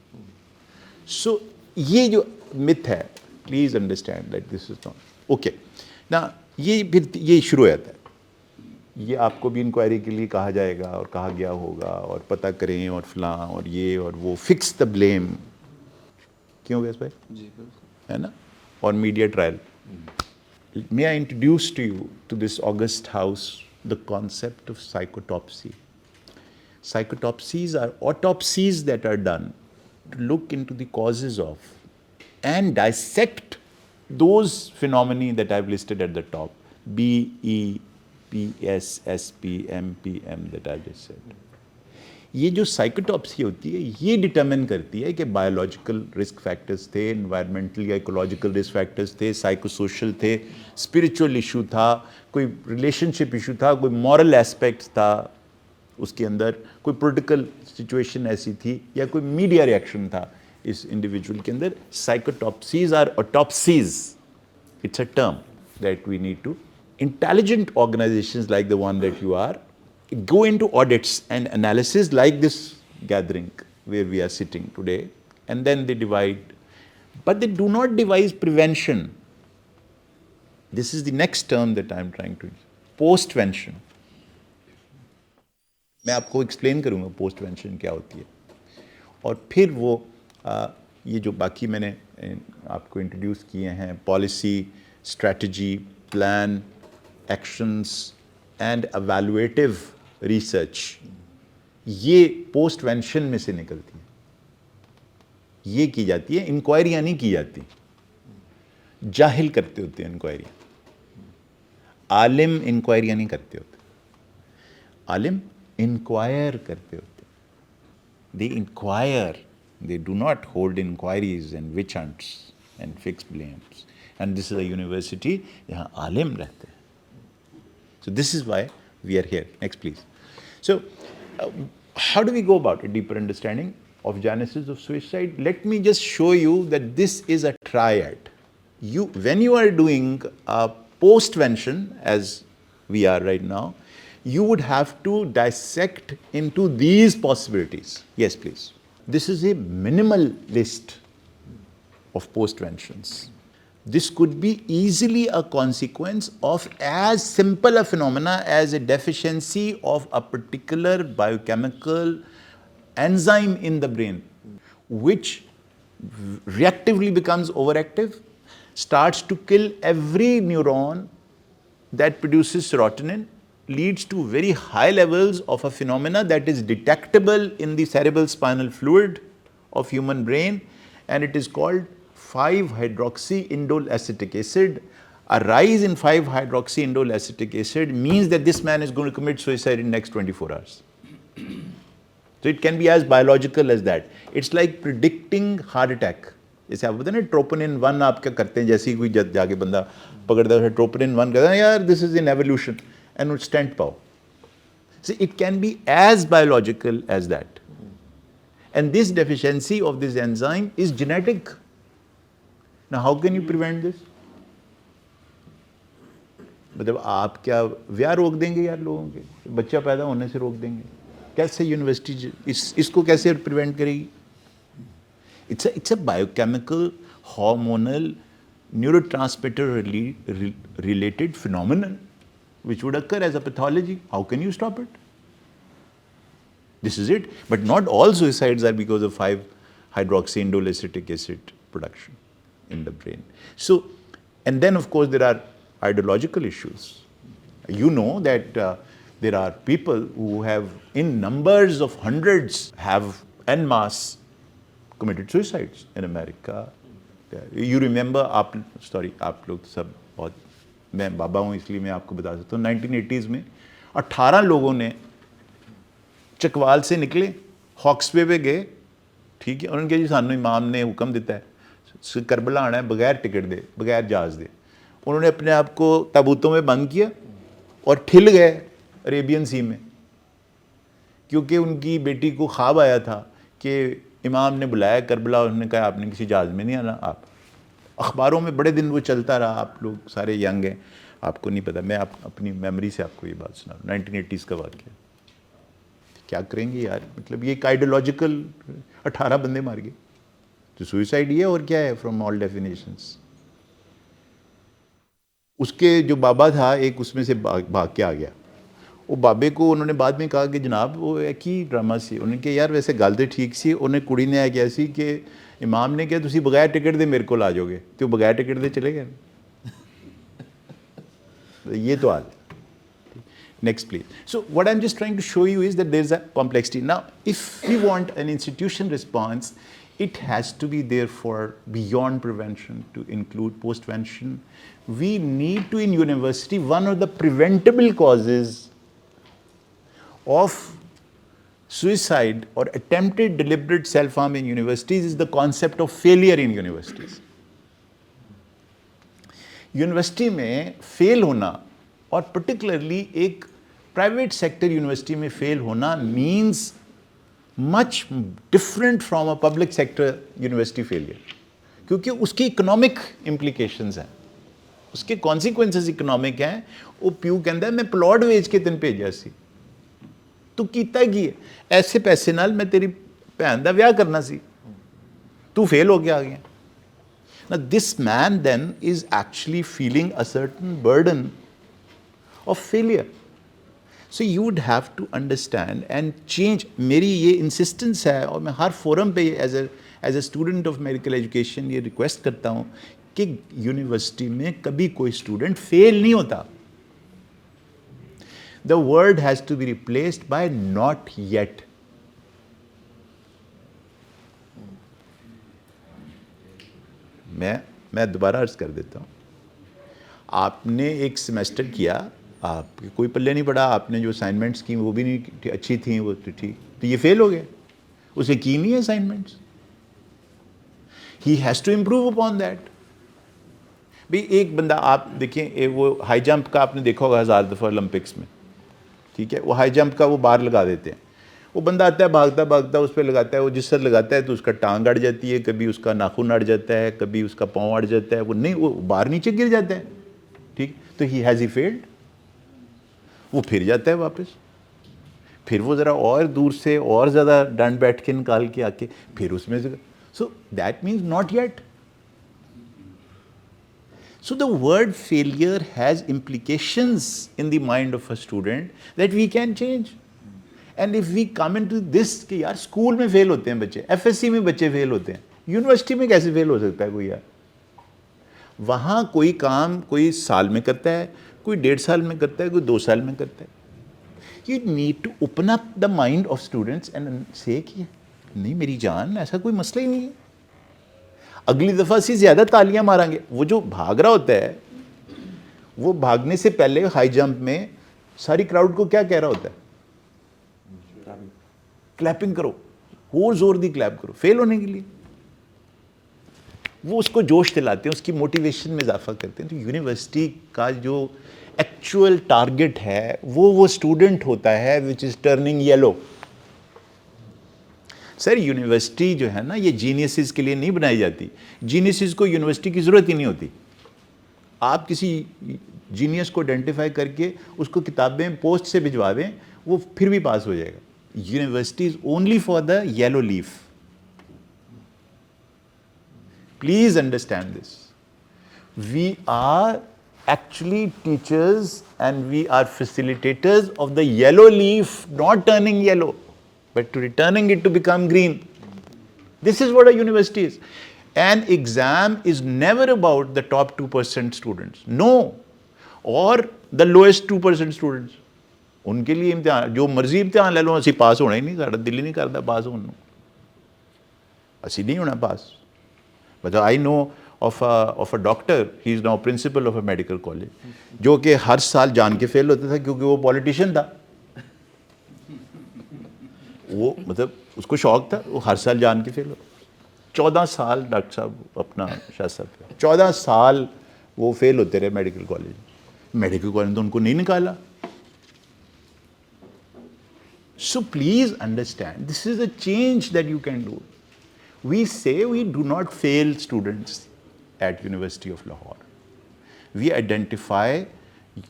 [SPEAKER 2] सो ये जो मिथ है, please understand that this is not okay ना. ये फिर ये शुरू हो जाता है. ये आपको भी इंक्वायरी के लिए कहा जाएगा और कहा गया होगा और पता करें और फलां और ये और वो. Fix the blame. क्यों गया भाई? जी है ना. और media trial. May I introduce to you to this august house the concept of psychotopsy. Psychotopsies are autopsies that are done to look into the causes of and dissect those phenomena that I've listed at the top. B, E, P, S, S, P, M, P, M that I just said. ये जो साइकोटॉप्सी होती है ये determine करती है कि biological risk factors थे, environmental या इकोलॉजिकल रिस्क फैक्टर्स थे, साइकोसोशल थे, स्पिरिचुअल इशू था, कोई रिलेशनशिप इशू था, कोई मॉरल एस्पेक्ट्स था उसके अंदर, कोई पॉलिटिकल सिचुएशन ऐसी थी या कोई मीडिया रिएक्शन था इस इंडिविजुअल के अंदर. साइकोटॉप्सीज are ऑटोप्सीज. It's a term that we need to. Intelligent organizations like the one that you are go into audits and analysis like this gathering where we are sitting today, and then they divide. But they do not devise prevention. This is the next term that I am trying to use. Postvention. मैं आपको explain करूँगा पोस्टवेंशन क्या होती है और फिर वो ये जो बाकी मैंने आपको इंट्रोड्यूस किए हैं, policy, strategy, plan, actions and evaluative research, ये पोस्टवेंशन में से निकलती है. ये की जाती है, इंक्वायरियाँ नहीं की जाती. जाहिल करते होते हैं इंक्वायरियाँ. आलिम इंक्वायरियाँ नहीं करते होते. आलिम इंक्वायर करते होते. They inquire. They do not hold inquiries and witch hunts and fix blames. And this is a university जहाँ आलिम रहते हैं. So this is why we are here. Next, please. So, how do we go about a deeper understanding of genesis of suicide? Let me just show you that this is a triad. When you are doing a postvention, as we are right now, you would have to dissect into these possibilities. Yes, please. This is a minimal list of postventions. This could be easily a consequence of as simple a phenomena as a deficiency of a particular biochemical enzyme in the brain, which reactively becomes overactive, starts to kill every neuron that produces serotonin, leads to very high levels of a phenomena that is detectable in the cerebral spinal fluid of human brain, and it is called 5-hydroxyindole acetic acid. A rise in 5-hydroxyindole acetic acid means that this man is going to commit suicide in next 24 hours. So it can be as biological as that. It's like predicting heart attack. जैसे आप बताते हैं troponin 1 आप क्या करते हैं, जैसे ही कोई जाके बंदा पकड़ता है ट्रोपोनिन 1 कहता है यार this is in evolution and would stent पाओ. See, it can be as biological as that. And this deficiency of this enzyme is genetic. Now, how can you prevent this? मतलब आप क्या व्याह रोक देंगे यार लोगों के, बच्चा पैदा होने से रोक देंगे? कैसे यूनिवर्सिटी इसको कैसे प्रिवेंट करेगी? It's a biochemical, hormonal, neurotransmitter related phenomenon which would occur as a pathology. How can you stop it? This is it. But not all suicides are because of 5-hydroxyindole acetic acid production in the brain. So, and then of course there are ideological issues. You know that there are people who have, in numbers of hundreds, have en masse committed suicides in America. You remember, आप लोग सब बहुत, मैं बाबा हूँ इसलिए मैं आपको बता सकता हूँ, 1980s में 18 लोगों ने चकवाल से निकले, हॉक्सवे पे गए, ठीक है, और उनके जी सानू इमाम ने हुक्म देता है करबला आना है बगैर टिकट दे, बगैर जहाज़ दे. उन्होंने अपने आप को ताबूतों में बंद किया और ठिल गए अरेबियन सी में, क्योंकि उनकी बेटी को ख्वाब आया था कि इमाम ने बुलाया करबला, उन्होंने कहा आपने किसी जहाज़ में नहीं आना. आप अखबारों में बड़े दिन वो चलता रहा, आप लोग सारे यंग हैं, आपको नहीं पता, मैं अपनी मेमोरी से आपको ये बात सुना. 1980s का वाक़या. क्या करेंगे यार, मतलब ये एक आइडियोलॉजिकल 18 बंदे मार गए, तो सुइसाइड ये और क्या है फ्रॉम ऑल डेफिनेशंस. उसके जो बाबा था एक उसमें से भाग के आ गया. वो बाबे को उन्होंने बाद में कहा कि जनाब वो एक ही ड्रामा सी, उन्होंने कहा यार वैसे गल तो ठीक सी, उन्हें कुड़ी ने आया सी कि इमाम ने कहा तुसी बगैर टिकट दे मेरे को आ जाओगे, तो बगैर टिकट दे चले गए. ये तो हाल. Next, please. So what I'm just trying to show you is that there's a complexity. Now, if we want an institution response, it has to be there for beyond prevention to include postvention. We need to, in university, one of the preventable causes of suicide or attempted deliberate self-harm in universities is the concept of failure in universities. University में fail होना और particularly एक private sector university में fail होना means much different from a public sector university failure, क्योंकि उसकी economic implications हैं, उसके कॉन्सिक्वेंसेस इकोनॉमिक हैं। वो प्यू कहता है मैं प्लॉट वेच के तेन भेजा सी, तू कीता की है, ऐसे पैसे नाल मैं तेरी भैन दा विआह करना सी, तू फेल हो गया आ गया। Now this man then is actually feeling a certain burden of failure. So you would have to understand and change. मेरी ये insistence है और मैं हर फोरम पे as a student of medical education ये request करता हूँ कि यूनिवर्सिटी में कभी कोई स्टूडेंट फेल नहीं होता. The word has to be replaced by not yet. मैं दोबारा अर्ज कर देता हूँ, आपने एक सेमेस्टर किया, आपके कोई पल्ले नहीं पड़ा, आपने जो असाइनमेंट्स की वो भी नहीं अच्छी थी, वो तो ठीक, तो ये फेल हो गया, उसे की नहीं है assignments, he has to improve upon that. भाई एक बंदा आप देखिए, वो हाई जंप का आपने देखा होगा 1000 दफ़ा ओलंपिक्स में, ठीक है, वो हाई जंप का वो बार लगा देते हैं, वो बंदा आता है भागता भागता उस पर लगाता है, वो जिस तरह लगाता है तो उसका टांग अड़ जाती है, कभी उसका नाखून अड़ जाता है, कभी उसका पाँव अड़ जाता है, वो नहीं, वो बाहर नीचे गिर जाता है, ठीक, तो ही हैज़ ही फेल्ड, वो फिर जाता है वापस, फिर वो ज़रा और दूर से और ज़्यादा डंड बैठ के निकाल के आके फिर उसमें से, so that means not yet. So the word failure has implications in the mind of a student that we can change. And if we come into this कि यार स्कूल में फेल होते हैं बच्चे, FSC में बच्चे फेल होते हैं, यूनिवर्सिटी में कैसे फेल हो सकता है कोई यार? वहाँ कोई काम कोई साल में करता है, कोई 1.5 साल में करता है, कोई 2 साल में करता है. You need to open up the mind of students and say कि नहीं मेरी जान, ऐसा कोई मसला ही नहीं है, अगली दफ़ा से ज़्यादा तालियां मारेंगे. वो जो भाग रहा होता है, वो भागने से पहले हाई जंप में सारी क्राउड को क्या कह रहा होता है? क्लैपिंग करो, और जोर दी क्लैप करो, फेल होने के लिए. वो उसको जोश दिलाते हैं, उसकी मोटिवेशन में इजाफा करते हैं. तो यूनिवर्सिटी का जो एक्चुअल टारगेट है वो स्टूडेंट होता है which is turning yellow. Sir university जो है ना, ये जीनियसिस के लिए नहीं बनाई जाती. जीनियसिस को यूनिवर्सिटी की ज़रूरत ही नहीं होती. आप किसी जीनियस को आइडेंटिफाई करके उसको किताबें पोस्ट से भिजवा दें, वो फिर भी पास हो जाएगा. University is only for the yellow leaf. Please understand this. We are actually teachers and we are facilitators of the yellow leaf not turning yellow, but to returning it to become green. This is what a university is. An exam is never about the top 2% students, no, or the lowest 2% students. उनके लिए इम्तिहान जो मर्जी इम्तिहान ले लो, असी पास होना ही नहीं, साड़ा दिल ही नहीं करता पास होने, असी नहीं होना पास. But I know of a doctor, he is now principal of a medical college, जो कि हर साल जान के फेल होता था क्योंकि वो पॉलिटिशियन था. वो मतलब उसको शौक था, वो हर साल जान के फेल हो. 14 साल डॉक्टर साहब अपना शाह साहब 14 साल वो फेल होते रहे मेडिकल कॉलेज. मेडिकल कॉलेज तो उनको नहीं निकाला. So please understand, this is a change that you can do. We say we do not fail students at University of Lahore. We identify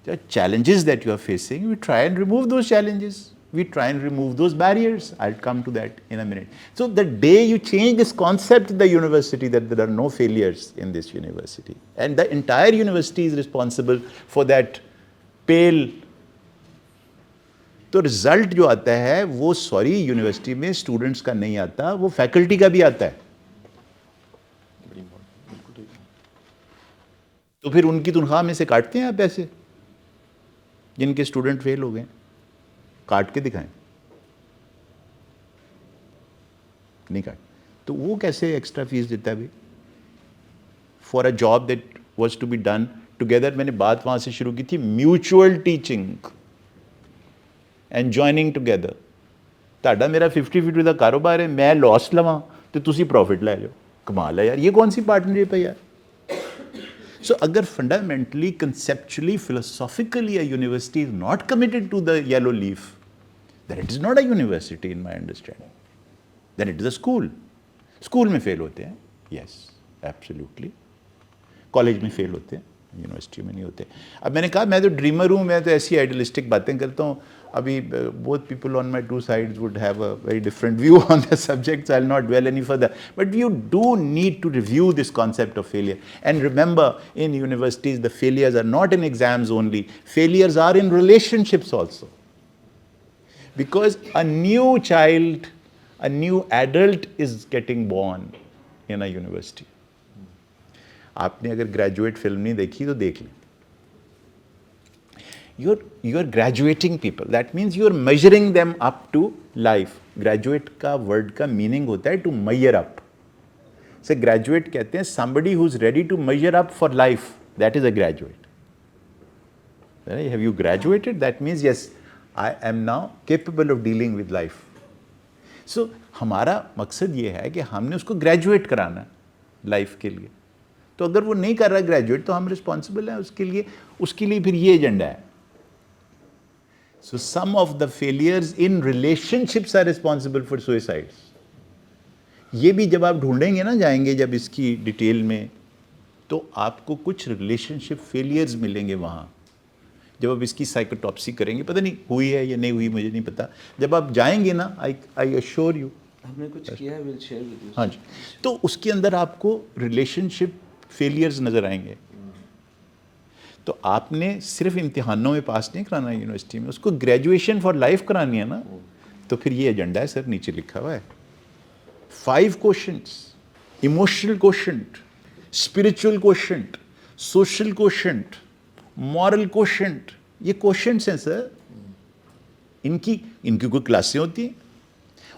[SPEAKER 2] the challenges that you are facing. We try and remove those challenges. We try and remove those barriers. I'll come to that in a minute. So the day you change this concept in the university that there are no failures in this university, and the entire university is responsible for that pale, तो result जो आता है वो sorry university में students का नहीं आता, वो फैकल्टी का भी आता है. तो फिर उनकी तनख्वाह में से काटते हैं आप पैसे, जिनके स्टूडेंट फेल हो गए, काट के दिखाएं, नहीं काट, तो वो कैसे एक्स्ट्रा फीस देता है भाई for a job that was to be done together. मैंने बात वहां से शुरू की थी, mutual teaching and joining together. ਤੁਹਾਡਾ ਮੇਰਾ 50-50 ਦਾ ਕਾਰੋਬਾਰ ਹੈ, ਮੈਂ ਲਾਸ ਲਵਾਂ ਤੇ ਤੁਸੀਂ ਪ੍ਰੋਫਿਟ ਲੈ ਲਿਓ, ਕਮਾਲ ਹੈ ਯਾਰ, ਇਹ ਕੌਣ ਸੀ ਪਾਰਟਨਰਸ਼ਿਪ ਹੈ ਯਾਰ। So agar fundamentally, conceptually, philosophically a university is not committed to the yellow leaf, then it is not a university in my understanding. Then it is a school. School में fail होते हैं, yes, absolutely. College में fail होते हैं, university में नहीं होते। अब मैंने कहा मैं तो ड्रीमर हूँ, मैं तो ऐसी आइडियलिस्टिक बातें करता हूँ। अभी both people on my two sides would have a very different view on the subject, so I'll not dwell any further. But you do need to review this concept of failure. And remember, in universities, the failures are not in exams only. Failures are in relationships also. Because a new child, a new adult is getting born in a university. आपने अगर graduate film नहीं देखी तो देख लें। You're graduating people. That means you're measuring them up to life. Graduate का word का meaning होता है to measure up. So graduate कहते हैं somebody who's ready to measure up for life. That is a graduate. Have you graduated? That means yes, I am now capable of dealing with life. So हमारा मकसद ये है कि हमने उसको graduate कराना है लाइफ के लिए। तो अगर वो नहीं कर रहा ग्रेजुएट तो हम रिस्पॉन्सिबल हैं उसके लिए फिर ये एजेंडा है। So some of the failures in relationships are responsible for suicides. ये भी जब आप ढूंढेंगे ना, जाएंगे जब इसकी डिटेल में, तो आपको कुछ रिलेशनशिप फेलियर्स मिलेंगे वहाँ। जब आप इसकी साइकोटॉप्सी करेंगे, पता नहीं हुई है या नहीं हुई, मुझे नहीं पता, जब आप जाएंगे ना, आई अश्योर यू,
[SPEAKER 4] हमने कुछ किया है, विल शेयर विद यू।
[SPEAKER 2] हाँ जी, तो उसके अंदर आपको रिलेशनशिप फेलियर्स नज़र आएंगे। तो आपने सिर्फ इम्तिहानों में पास नहीं कराना है यूनिवर्सिटी में, उसको ग्रेजुएशन फॉर लाइफ करानी है ना। तो फिर ये एजेंडा है सर, नीचे लिखा हुआ है 5 questions: emotional क्वेश्चंट, spiritual क्वेश्चंट, social क्वेश्चंट, moral क्वेश्चंट। ये क्वेश्चंट्स हैं सर, इनकी कोई क्लासें होती हैं।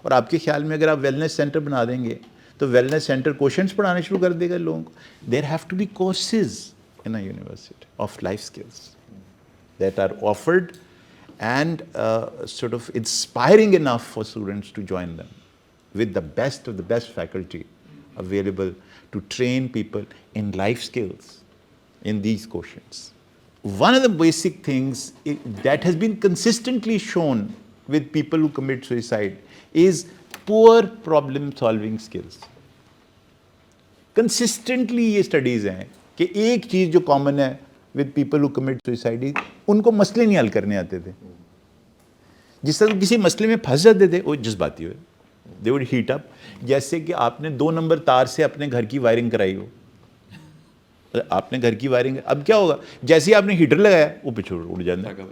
[SPEAKER 2] और आपके ख्याल में अगर आप वेलनेस सेंटर बना देंगे तो वेलनेस सेंटर क्वेश्चंस पढ़ाने शुरू कर देगा लोगों को। There have to be courses in a university of life skills that are offered and sort of inspiring enough for students to join them with the best of the best faculty available to train people in life skills in these quotients. One of the basic things that has been consistently shown with people who commit suicide is poor problem solving skills. Consistently ये studies हैं कि एक चीज़ जो common है with people who commit suicide, उनको मसले नहीं हल करने आते थे। जिस तरह किसी मसले में फंस जाते थे वो जज्बाती हुए, दे वुड हीट अप। जैसे कि आपने 2 नंबर तार से अपने घर की वायरिंग कराई हो, आपने घर की वायरिंग, अब क्या होगा, जैसे ही आपने हीटर लगाया वो पिछड़ उड़ जाता है,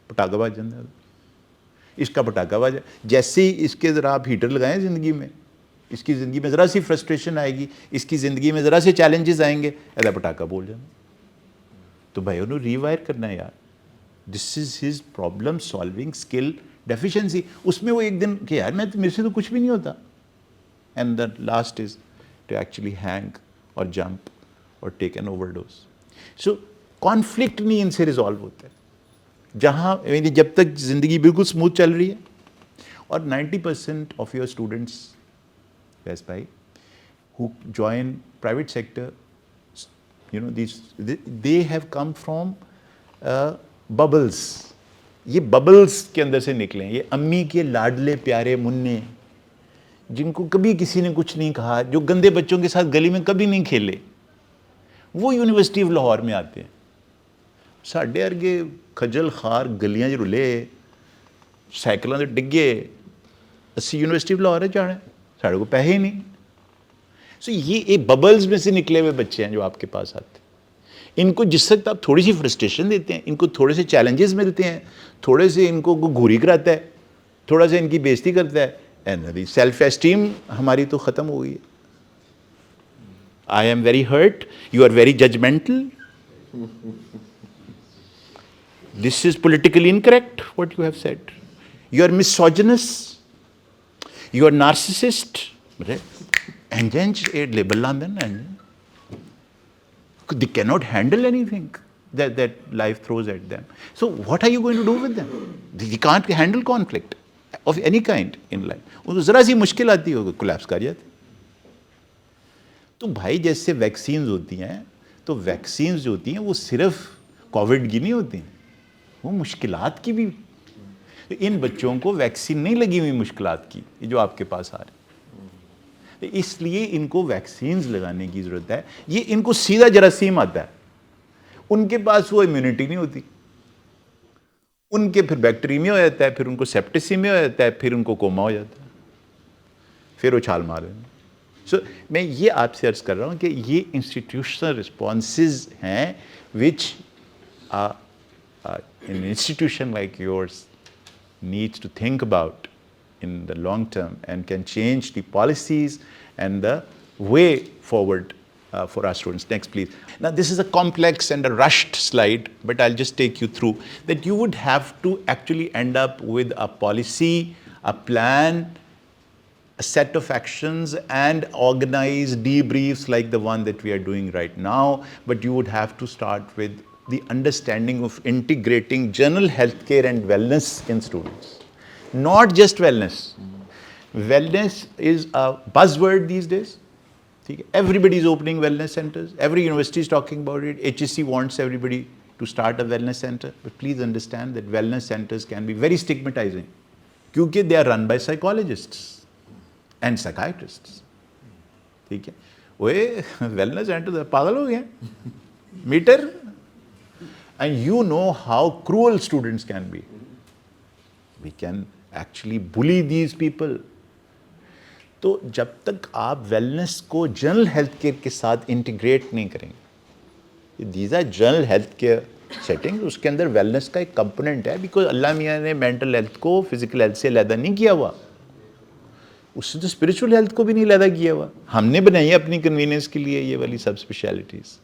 [SPEAKER 2] पटाखा बाज जाता है, इसका पटाखा बाजा। जैसे ही इसके ज़रा आप हीटर लगाएं ज़िंदगी में, इसकी ज़िंदगी में ज़रा सी फ्रस्ट्रेशन आएगी, इसकी ज़िंदगी में ज़रा से चैलेंजेस आएंगे, ऐसा पटाखा बोल जाना। तो भाई उन्होंने रीवायर करना है यार, this is his problem solving skill deficiency. उसमें वो एक दिन कि यार मेरे से तो कुछ भी नहीं होता, and the last is to actually hang और जंप और take an overdose. So conflict नहीं इनसे रिजॉल्व होता है, जहाँ यानी जब तक ज़िंदगी बिल्कुल स्मूथ चल रही है। और 90% of your students who join private sector, you know, they have come from bubbles. ये bubbles के अंदर से निकले हैं, ये अम्मी के लाडले प्यारे मुन्ने, जिनको कभी किसी ने कुछ नहीं कहा, जो गंदे बच्चों के साथ गली में कभी नहीं खेले, वो यूनिवर्सिटी ऑफ लाहौर में आते हैं। साढ़े अर्गे खजल खार गलियां च रुले, साइकिलों से डिगे, अस्सी यूनिवर्सिटी ऑफ लाहौर जाने, साढ़े को पैसे ही नहीं। सो ये एक बबल्स में से निकले हुए बच्चे हैं जो आपके पास आते हैं। इनको जिस वक्त आप थोड़ी सी फ्रस्ट्रेशन देते हैं, इनको थोड़े से चैलेंजेस मिलते हैं, थोड़े से इनको घूरी कराता है, थोड़ा सा इनकी बेइज्जती करता है, एंड सेल्फ एस्टीम हमारी तो ख़त्म हो गई है। I am very hurt, you are very judgmental, this is politically incorrect what you have said, you are misogynous, you are narcissist, and then a label on them, and they cannot handle anything that life throws at them. So what are you going to do with them? They can't handle conflict. Of any kind in life, उनको ज़रा सी मुश्किल आती है collapse कर जाते। तो भाई जैसे वैक्सीन्स होती हैं, तो वैक्सीन्स जो होती हैं वो सिर्फ कोविड की नहीं होती, वो मुश्किलात की भी। तो इन बच्चों को वैक्सीन नहीं लगी हुई मुश्किलात की, ये जो आपके पास आ रहे, तो इसलिए इनको वैक्सीन्स लगाने की ज़रूरत है। ये इनको सीधा जरासीम आता है, उनके पास वो इम्यूनिटी नहीं होती, उनके फिर बैक्टीरियमिया हो जाता है, फिर उनको सेप्टिसिमिया हो जाता है, फिर उनको कोमा हो जाता है, फिर वो छाल मार रहे हैं। सो मैं ये आपसे अर्ज कर रहा हूँ कि ये इंस्टीट्यूशनल रिस्पॉन्सेज हैं विच an institution like yours needs to think about in the long term and can change the policies and the way forward for our students. Next, please. Now, this is a complex and a rushed slide, but I'll just take you through that you would have to actually end up with a policy, a plan, a set of actions and organize debriefs like the one that we are doing right now, but you would have to start with the understanding of integrating general healthcare and wellness in students. Not just wellness. Wellness is a buzzword these days. Everybody is opening wellness centers. Every university is talking about it. HSC wants everybody to start a wellness center. But please understand that wellness centers can be very stigmatizing because they are run by psychologists and psychiatrists. ठीक है, ओए wellness center पागल हो गए, metre, and you know how cruel students can be. We can actually bully these people. तो जब तक आप वेलनेस को जनरल हेल्थ केयर के साथ इंटीग्रेट नहीं करेंगे, these are general health care setting, उसके अंदर वेलनेस का एक कंपोनेंट है, बिकॉज अल्लाह मियाँ ने मेंटल हेल्थ को फिजिकल हेल्थ से अलहदा नहीं किया हुआ, उससे तो स्पिरिचुअल हेल्थ को भी नहीं अलहदा किया हुआ, हमने बनाई अपनी कन्वीनियंस के लिए ये वाली सब specialities.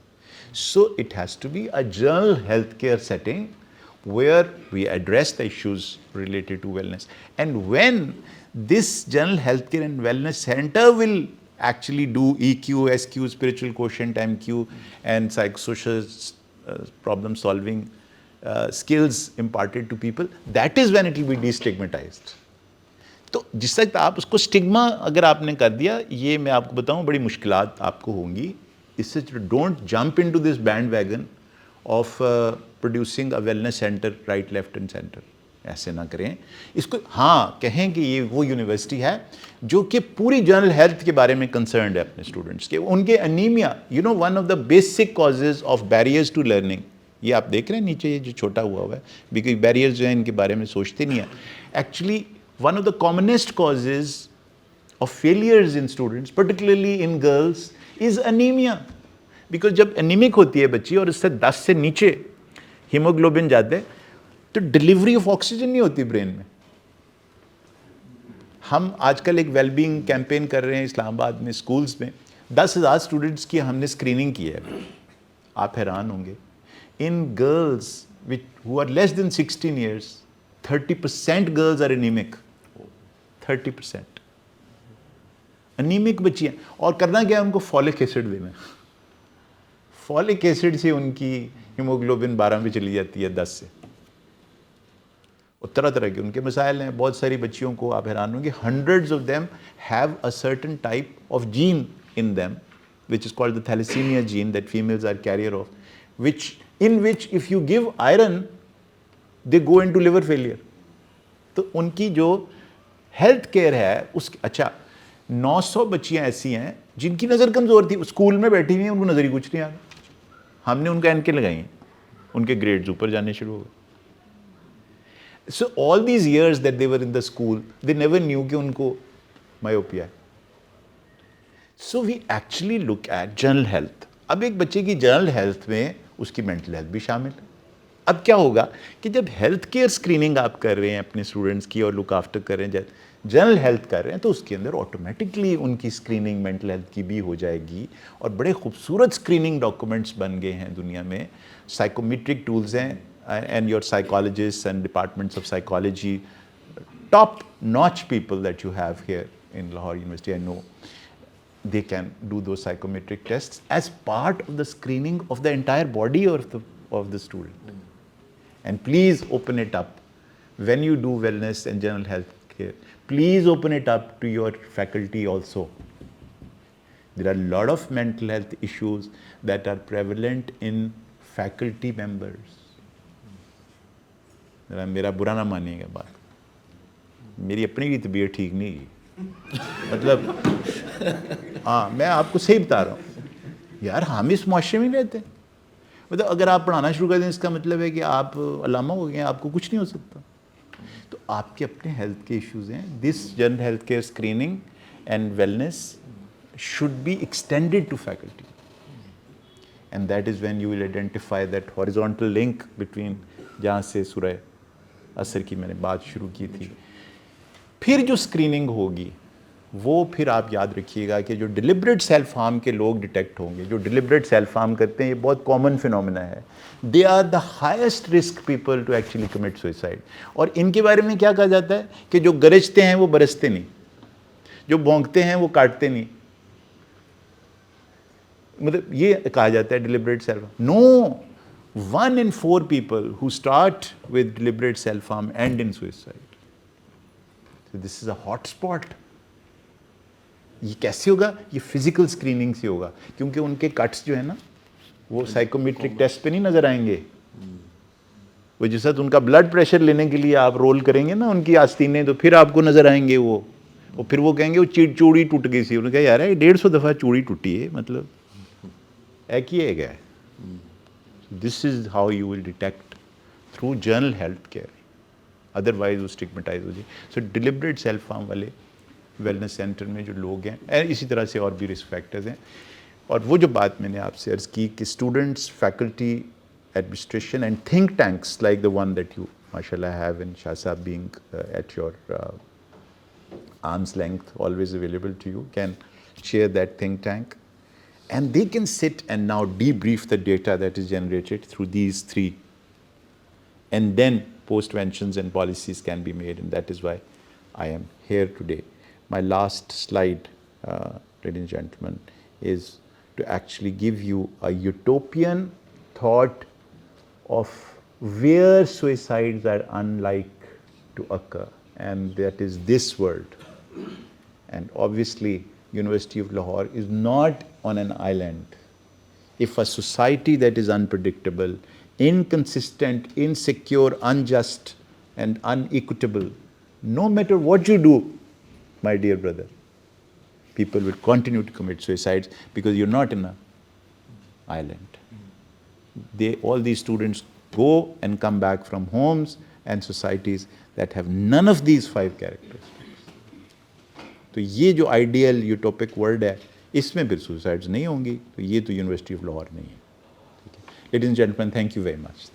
[SPEAKER 2] So it has to be a general healthcare setting where we address the issues related to wellness. And when this general healthcare and wellness center will actually do EQ, SQ, spiritual quotient, MQ, and psychosocial problem solving skills imparted to people, that is when it will be destigmatized. तो जिस तक आप उसको stigma अगर आपने कर दिया, ये मैं आपको बताऊं बड़ी मुश्किलात आपको होंगी. इससे don't jump into this bandwagon of producing a wellness center right, left and center. ऐसे ना करें. इसको हाँ कहें कि ये वो यूनिवर्सिटी है जो कि पूरी जनरल हेल्थ के बारे में कंसर्न्ड है अपने स्टूडेंट्स के. उनके anaemia, you know, one of the basic causes of barriers to learning, ये आप देख रहे हैं नीचे ये जो छोटा हुआ है, बिकॉज बैरियर्स जो है इनके बारे में सोचते नहीं है. Actually one of the commonest causes of failures in students, particularly in girls, is anaemia. Because जब एनीमिक होती है बच्ची और इससे 10 से नीचे हीमोग्लोबिन जाते हैं तो डिलीवरी ऑफ ऑक्सीजन नहीं होती ब्रेन में. हम आजकल एक वेलबींग कैंपेन कर रहे हैं इस्लामाबाद में स्कूल्स में, 10,000 स्टूडेंट्स की हमने स्क्रीनिंग की है. आप हैरान होंगे, in girls which who are less than 16 years 30% girls are anaemic. 30% anaemic बच्ची हैं. और करना क्या है, उनको फॉलिक एसिड देना. फॉलिक एसिड से उनकी हीमोग्लोबिन 12 में चली जाती है 10 से. और तरह तरह के उनके मसाइल हैं. बहुत सारी बच्चियों को आप हैरान होंगे, hundreds of them have a certain type of gene in them which is called the thalassemia gene that females are carrier of, in which if you give iron they go into liver failure. तो उनकी जो health care है उसकी, अच्छा 900 बच्चियां ऐसी हैं जिनकी नज़र कमज़ोर थी, स्कूल में बैठी हुई हैं, उनको नज़र ही कुछ नहीं आ रहा. हमने उनका एनके लगाई हैं, उनके ग्रेड्स ऊपर जाने शुरू हो गए. So all these years that they were in the school they never knew कि उनको मायोपिया है. So we actually look at general health. अब एक बच्चे की जनरल हेल्थ में उसकी मेंटल हेल्थ भी शामिल है. अब क्या होगा कि जब हेल्थ केयर स्क्रीनिंग आप कर रहे हैं अपने स्टूडेंट्स की और लुक आफ्टर कर रहे हैं, जनरल हेल्थ कर रहे हैं, तो उसके अंदर ऑटोमेटिकली उनकी स्क्रीनिंग मेंटल हेल्थ की भी हो जाएगी. और बड़े खूबसूरत स्क्रीनिंग डॉक्यूमेंट्स बन गए हैं दुनिया में. साइकोमेट्रिक टूल्स हैं, and your psychologist and departments of psychology, top notch people that you have here in Lahore university, I know, they can do those psychometric tests as part of the screening of the entire body of the student. And please open it up when you do wellness and general health care. Please open it up to your faculty also. There are a lot of mental health issues that are prevalent in faculty members. मेरा बुरा ना मानिएगा बात, मेरी अपनी भी तबीयत ठीक नहीं है, मतलब हाँ मैं आपको सही बता रहा हूँ यार, हम इस मुआशरे में रहते हैं। मतलब अगर आप पढ़ाना शुरू कर दें इसका मतलब है कि आप अलामा हो गए, आपको कुछ नहीं हो सकता। तो आपके अपने हेल्थ के इश्यूज़ हैं। This general health care screening and wellness should be extended to faculty, and that is when you will identify that horizontal link between जहाँ से सूरह असर की मैंने बात शुरू की थी। फिर जो स्क्रीनिंग होगी वो फिर आप याद रखिएगा कि जो डिलिबरेट सेल्फ हार्म के लोग डिटेक्ट होंगे, जो डिलिबरेट सेल्फ हार्म करते हैं, ये बहुत कॉमन फिनोमेना है। They are the highest risk people to actually commit suicide. और इनके बारे में क्या कहा जाता है कि जो गरजते हैं वो बरसते नहीं, जो भौंकते हैं वो काटते नहीं। मतलब ये कहा जाता है deliberate self. No, 1 in 4 people who start with deliberate self-harm end in suicide. So this is a hot spot. ये कैसे होगा? ये फिजिकल स्क्रीनिंग से होगा, क्योंकि उनके कट्स जो है ना वो साइकोमेट्रिक टेस्ट पे नहीं नजर आएंगे। वो जिस वक्त उनका ब्लड प्रेशर लेने के लिए आप रोल करेंगे ना उनकी आस्तीनें, तो फिर आपको नजर आएंगे वो, और फिर वो कहेंगे वो चूड़ी टूट गई थी। उन्होंने कहा यार 150 दफ़ा चूड़ी टूटी है, मतलब एक ही है क्या? This is how you will detect through general health care. Otherwise वो stigmatize हो जाए। So deliberate self harm वाले wellness center में जो लोग हैं, इसी तरह से और भी risk factors हैं। और वो जो बात मैंने आपसे अर्ज़ की कि students, faculty, administration and think tanks like the one that you mashallah have, and Shah Saab being at your arm's length, always available to you, can share that think tank. And they can sit and now debrief the data that is generated through these 3. And then postventions and policies can be made, and that is why I am here today. My last slide, ladies and gentlemen, is to actually give you a utopian thought of where suicides are unlike to occur, and that is this world. And obviously, University of Lahore is not on an island. If a society that is unpredictable, inconsistent, insecure, unjust and unequitable, no matter what you do, my dear brother, people will continue to commit suicides because you're not in an island. All these students go and come back from homes and societies that have none of these 5 characteristics. तो ये जो ideal utopic world है, इसमें फिर suicides नहीं होंगी, तो ये तो यूनिवर्सिटी ऑफ लाहौर नहीं है। Ladies and gentleman, thank you very much.